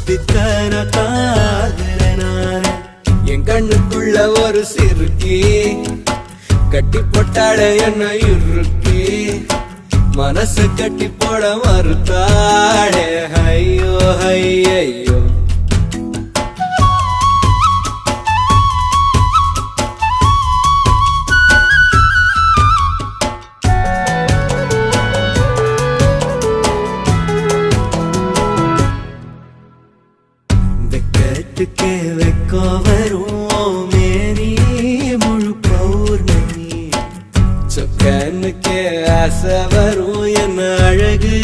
பித்தனானே என் கண்ணுக்குள்ள ஒரு சிறுக்கி கட்டி போட்டாட என்ன இறுக்கி மனசு கட்டி போட மறுத்தாடே ஐயோ ஐயோ வெக்கத்துக்கே வெக்கோ வரும் மேரி முழு பௌர்ணமி சொக்கனுக்கே ஆசை வரும் என்ன அழகு